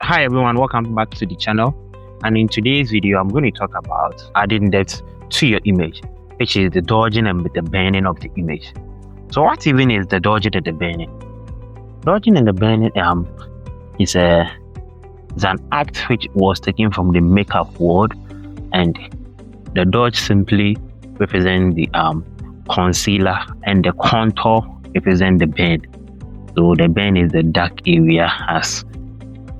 Hi everyone, welcome back to the channel. And in today's video, I'm going to talk about adding depth to your image, which is the dodging and the burning of the image. So what even is the dodging and the burning? Dodging and the burning is an act which was taken from the makeup world, and the dodge simply represents the concealer and the contour represent the burn. So the burn is the dark area, as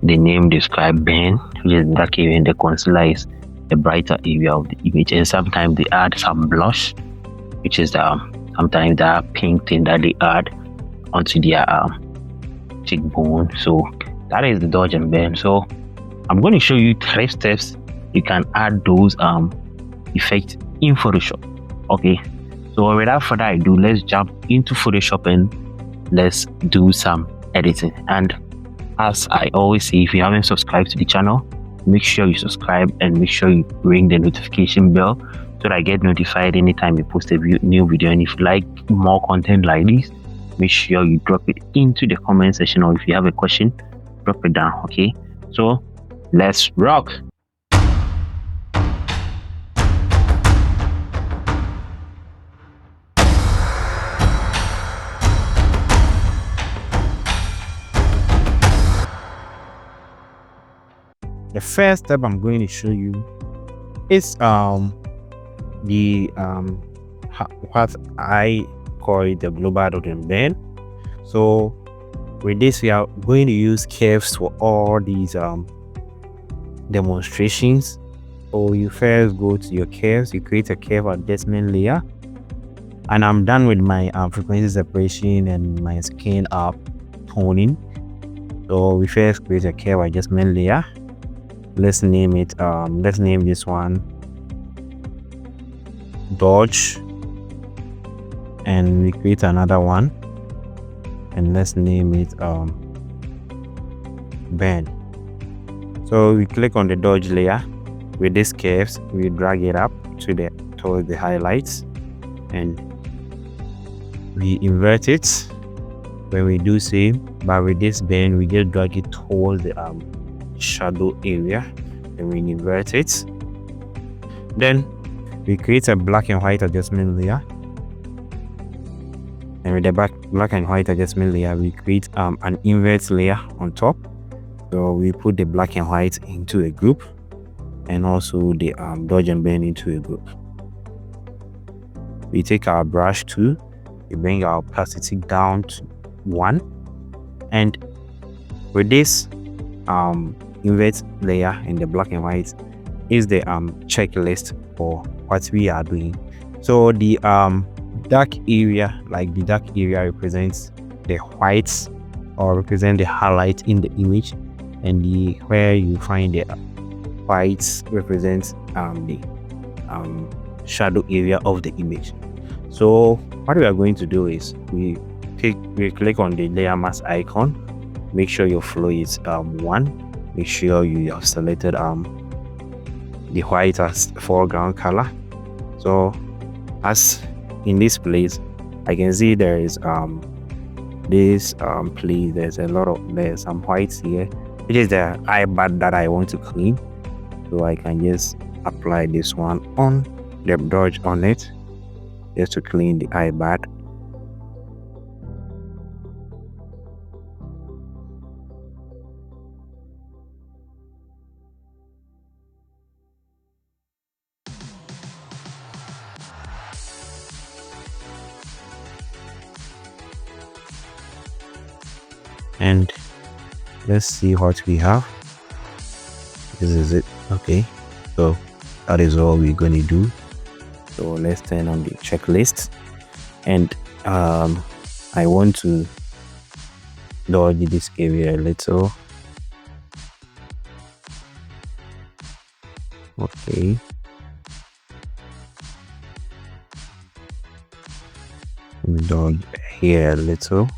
the name describes burn, which is the dark area, and the concealer is the brighter area of the image. And sometimes they add some blush, which is sometimes that pink thing that they add onto their cheekbone. So that is the dodge and burn. So I'm going to show you 3 steps you can add those effects in Photoshop. Okay, so without further ado, let's jump into Photoshop and let's do some editing. And as I always say, if you haven't subscribed to the channel, make sure you subscribe and make sure you ring the notification bell so that I get notified anytime you post a new video. And if you like more content like this, make sure you drop it into the comment section, or if you have a question, drop it down. Okay, so let's rock. The first step I'm going to show you is what I call it the global dot and burn. So with this, we are going to use curves for all these demonstrations. So you first go to your curves, you create a curve adjustment layer, and I'm done with my frequency separation and my skin up toning. So we first create a curve adjustment layer. Let's name it let's name this one dodge, and we create another one and let's name it burn. So we click on the dodge layer. With these curves, we drag it up towards the highlights and we invert it when we do same. But with this burn, we just drag it towards the shadow area and we invert it. Then we create a black and white adjustment layer, and with the black and white adjustment layer, we create an invert layer on top. So we put the black and white into a group and also the dodge and burn into a group. We take our brush tool, we bring our opacity down to 1, and with this invert layer in the black and white is the checklist for what we are doing. So the dark area, like the dark area, represents the whites or represent the highlight in the image, and the where you find the whites represents the shadow area of the image. So what we are going to do is we click on the layer mask icon, make sure your flow is 1. Make sure you have selected the white as foreground color. So as in this place, I can see there is this place, there's some whites here, which is the eye bud that I want to clean. So I can just apply this one on the dodge on it just to clean the eye bud. And let's see what we have. This is it. Okay, so that is all we're going to do. So let's turn on the checklist, and I want to dodge this area a little. Okay, let me dodge here a little.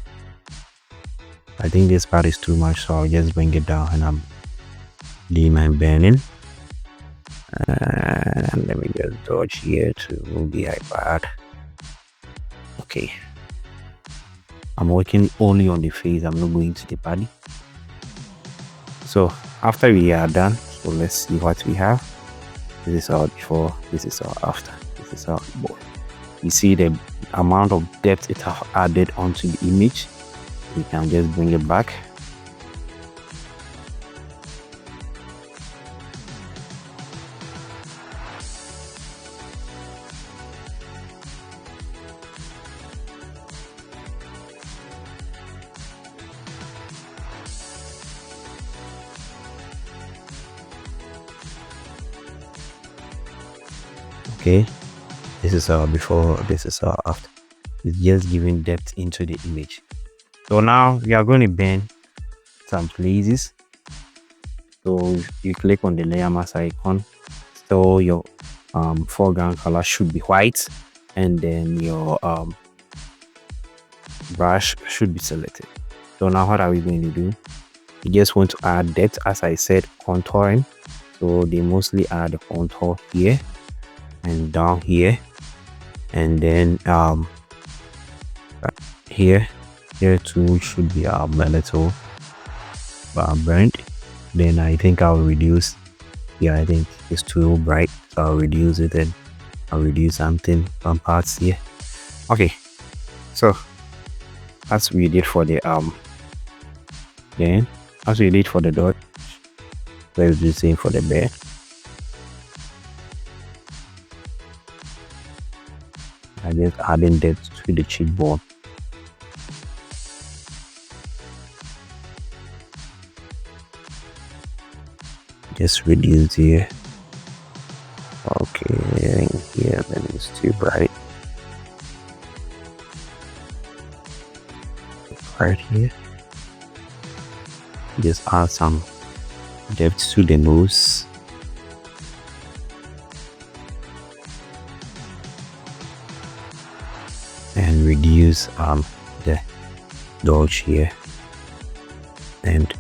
I think this part is too much, so I'll just bring it down and I'm doing my burning. And let me just dodge here to move the iPad. Okay, I'm working only on the face, I'm not going to the body. So After we are done, so let's see what we have. This is our before, this is our after, this is our both. You see the amount of depth it have added onto the image. We can just bring it back. Okay, this is our before, this is our after. It's just giving depth into the image. So now we are going to bend some places. So you click on the layer mask icon, so your foreground color should be white, and then your brush should be selected. So now what are we going to do? You just want to add depth, as I said, contouring. So they mostly add the contour here and down here, and then here too should be a little burnt. Then I think I'll reduce. Yeah, I think it's too bright, so I'll reduce it, and I'll reduce some parts here. Okay, so as we did for the then as we did for the dot, let's do the same for the bear. I just adding depth to the cheekbone. Just reduce here. Okay, here then it's too bright. Right here. Just add some depth to the nose. And reduce the dodge here. And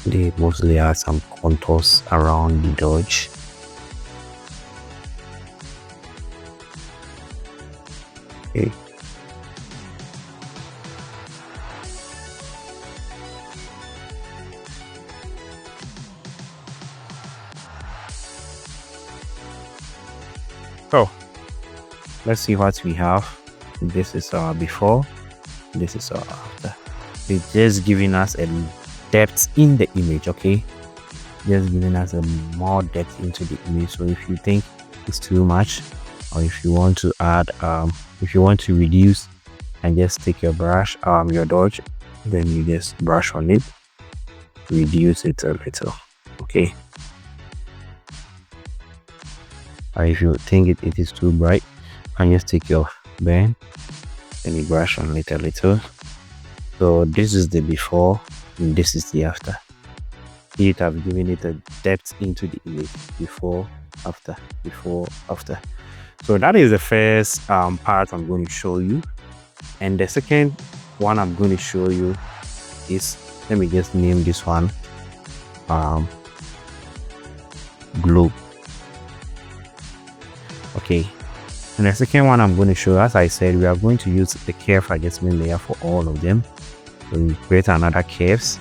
they mostly add some contours around the dodge. Okay. So let's see what we have. This is our before, this is our after. It's just giving us a depth in the image, okay? Just giving us a more depth into the image. So if you think it's too much, or if you want to add if you want to reduce, and just take your brush, your dodge, then you just brush on it, reduce it a little, okay? Or if you think it is too bright, you can just take your pen and you brush on it a little. So this is the before and this is the after. It have given it a depth into the image. Before, after, before, after. So that is the first part I'm going to show you, and the second one I'm going to show you is, let me just name this one globe. Okay, and the second one I'm going to show, as I said, we are going to use the curve adjustment layer for all of them. So we create another curves.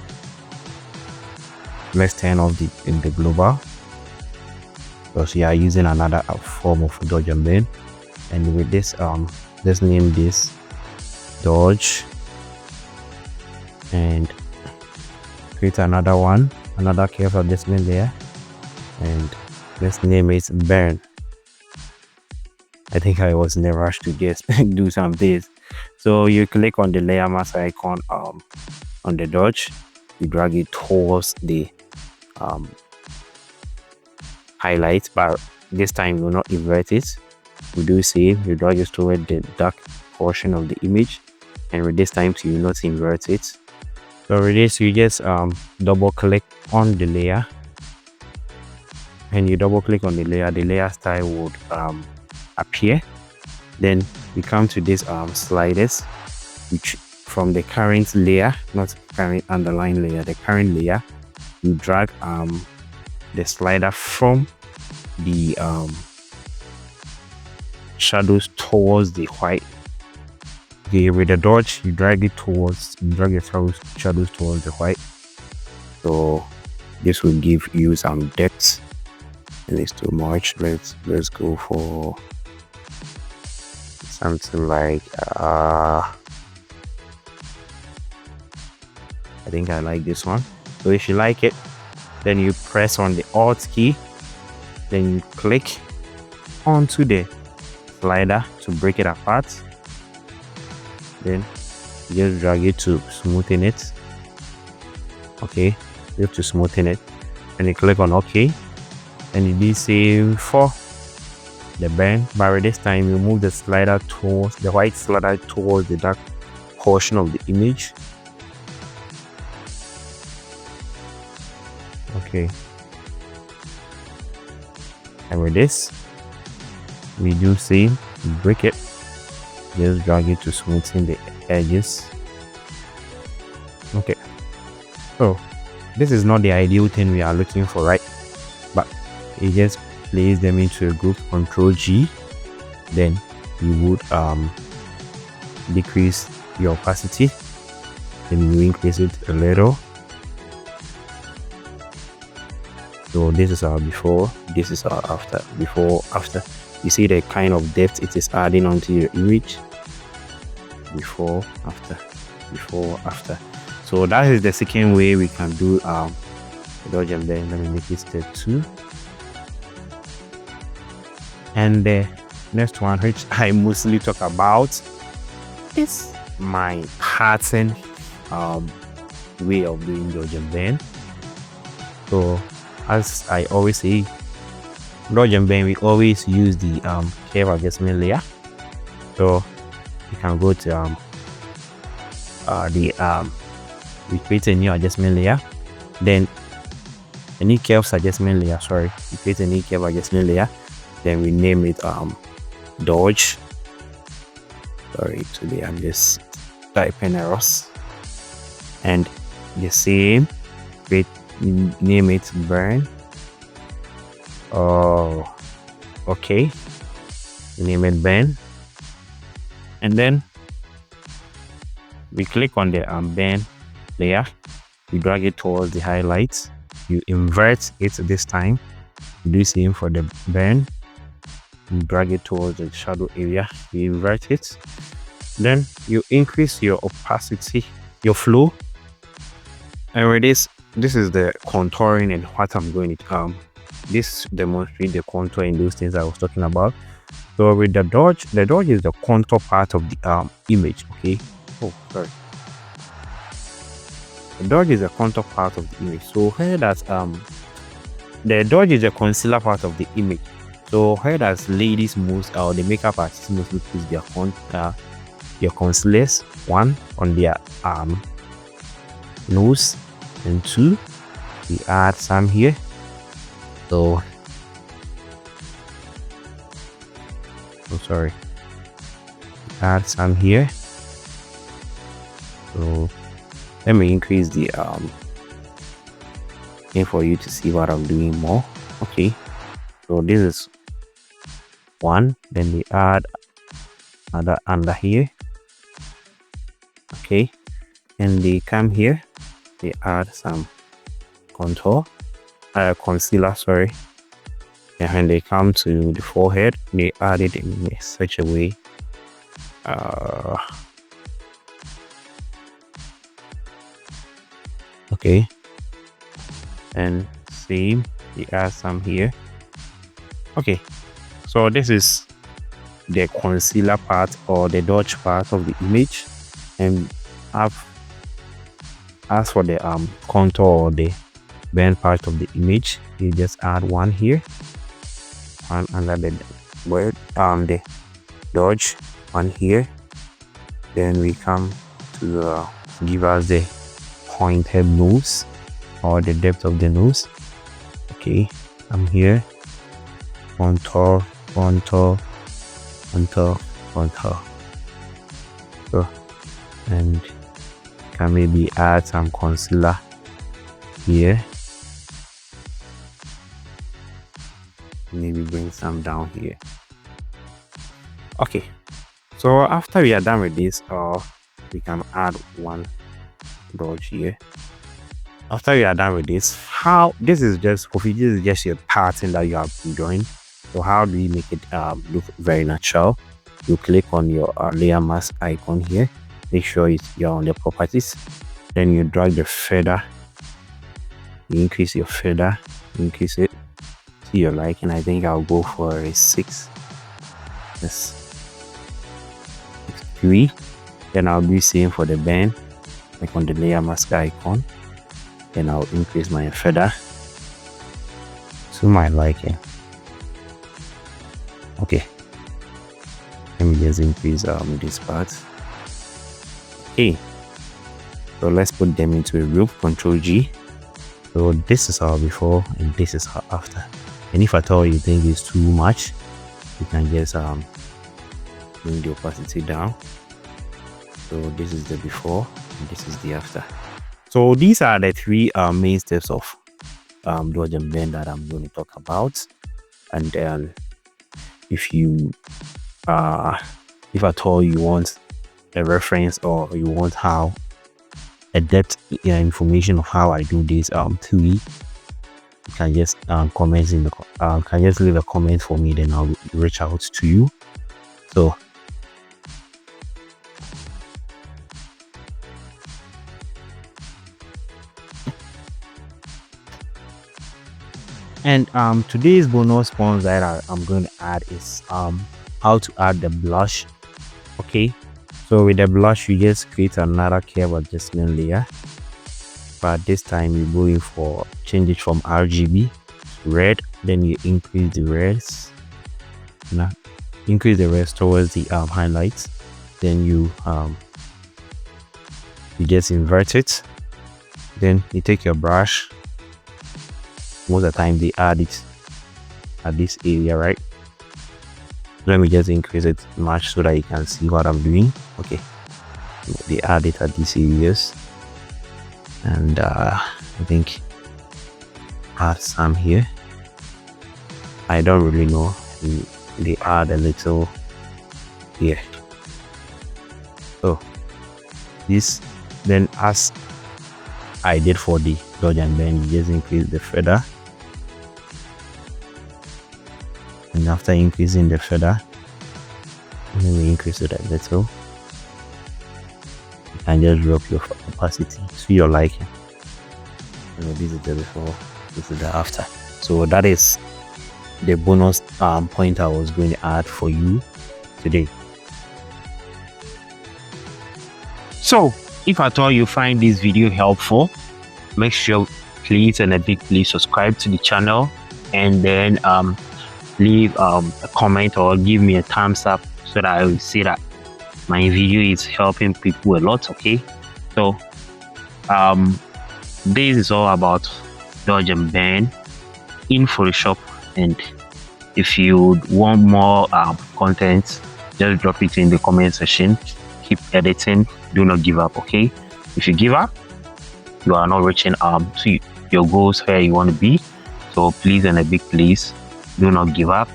Let's turn off the global, because we are using another form of dodge and bend. And with this let's name this dodge, and create another one, another curve adjustment layer, and let's name it burn. I think I was in a rush to just do some things. So you click on the layer mask icon on the dodge, you drag it towards the highlight, but this time you will not invert it. We do same, you drag it toward the dark portion of the image, and with this time you will not invert it. So with this, you just double click on the layer, and you double click on the layer style would appear. Then you come to this sliders, which from the current layer, not current underline layer, the current layer, you drag the slider from the shadows towards the white. Okay, with the dodge, you drag your shadows towards the white. So This will give you some depth, and it's too much. Let's go for something like I think I like this one. So if you like it, then you press on the Alt key, then you click onto the slider to break it apart, then you just drag it to smoothen it. Okay, you have to smoothen it, and you click on OK, and you do same for the bend, but this time you move the slider towards the white slider towards the dark portion of the image. Okay, and with this we do same, break it, just drag it to smoothen the edges. Okay, so this is not the ideal thing we are looking for, right? But you just place them into a group, Control G, then you would decrease your opacity, then you increase it a little. So this is our before, this is our after. Before, after, you see the kind of depth it is adding onto your image. Before, after, before, after. So that is the second way we can do dodge and bend. Let me make it step 2. And the next one, which I mostly talk about, is my pattern way of doing dodge and bend. So as I always say, dodge and bend, we always use the curve adjustment layer. So you can go to we create a new adjustment layer, then a new curve adjustment layer. Sorry, we create a new curve adjustment layer, then we name it dodge. Sorry, today I'm just typing errors. And the same, create, name it burn. Oh, okay, name it burn, and then we click on the bend layer, you drag it towards the highlights, you invert it this time, you do same for the bend, you drag it towards the shadow area, you invert it, then you increase your opacity, your flow, and with this is the contouring and what I'm going to this demonstrates the contour and those things I was talking about. So with the dodge is the contour part of the image. Okay, oh sorry, the dodge is the contour part of the image. So here does the dodge is the concealer part of the image. So here does ladies most or the makeup artists mostly put their concealers, one on their nose, and 2 we add some here. So sorry, add some here. So let me increase the thing for you to see what I'm doing more. Okay, so this is 1, then we add another under here. Okay, and they come here, they add some concealer, sorry, and when they come to the forehead, they add it in such a way okay, and same, we add some here. Okay, so this is the concealer part or the dodge part of the image, and as for the contour or the bend part of the image, you just add 1 here, 1 under the word the dodge, 1 here, then we come to give us the pointed nose or the depth of the nose. Okay, I'm here, contour, contour, contour, contour. So, and can maybe add some concealer here, maybe bring some down here. Okay, so after we are done with this, we can add 1 dodge here, after you are done with this, this is just your pattern that you have been drawing. So how do you make it look very natural? You click on your layer mask icon here, make sure you're on the properties, then you drag the feather, you increase your feather, increase it to your liking. I think I'll go for a 6. Yes, 3. Then I'll do same for the band, like on the layer mask icon. Then I'll increase my feather to my liking. Okay, let me just increase this part. Okay, so let's put them into a group. Control G. So this is our before and this is our after. And if at all you think it's too much, you can just bring the opacity down. So this is the before and this is the after. So these are the 3 main steps of dodge and bend that I'm going to talk about. And then if you if at all you want a reference or you want how a depth information of how I do this 3, you can just comment in the can just leave a comment for me, then I'll reach out to you. So and today's bonus points that I'm going to add is how to add the blush. Okay, so with the blush you just create another curve adjustment layer, but this time you're going for change it from RGB to red. Then you increase the reds, increase the reds towards the highlights. Then you just invert it. Then you take your brush. Most of the time they add it at this area, right? Let me just increase it much so that you can see what I'm doing. Okay, they add it at these areas, and I think add some here. I don't really know. They add a little here. So this, then as I did for the dodge and bend, you just increase the feather. And after increasing the feather, then we increase it a little. You can just drop your opacity to your liking. This is the before, this is the after. So that is the bonus point I was going to add for you today. So if at all you find this video helpful, make sure please subscribe to the channel, and then leave a comment or give me a thumbs up so that I will see that my video is helping people a lot. Okay, so this is all about dodge and bend in Photoshop, and if you want more content, just drop it in the comment section. Keep editing, do not give up. Okay, if you give up, you are not reaching to your goals where you want to be. So please and a big please, do not give up.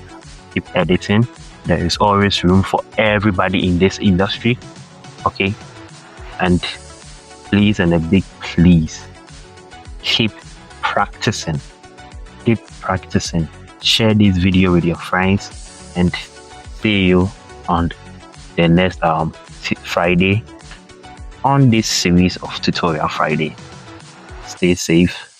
Keep editing. There is always room for everybody in this industry. Okay, and please and a big please, keep practicing. Share this video with your friends, and see you on the next Friday on this series of Tutorial Friday. Stay safe.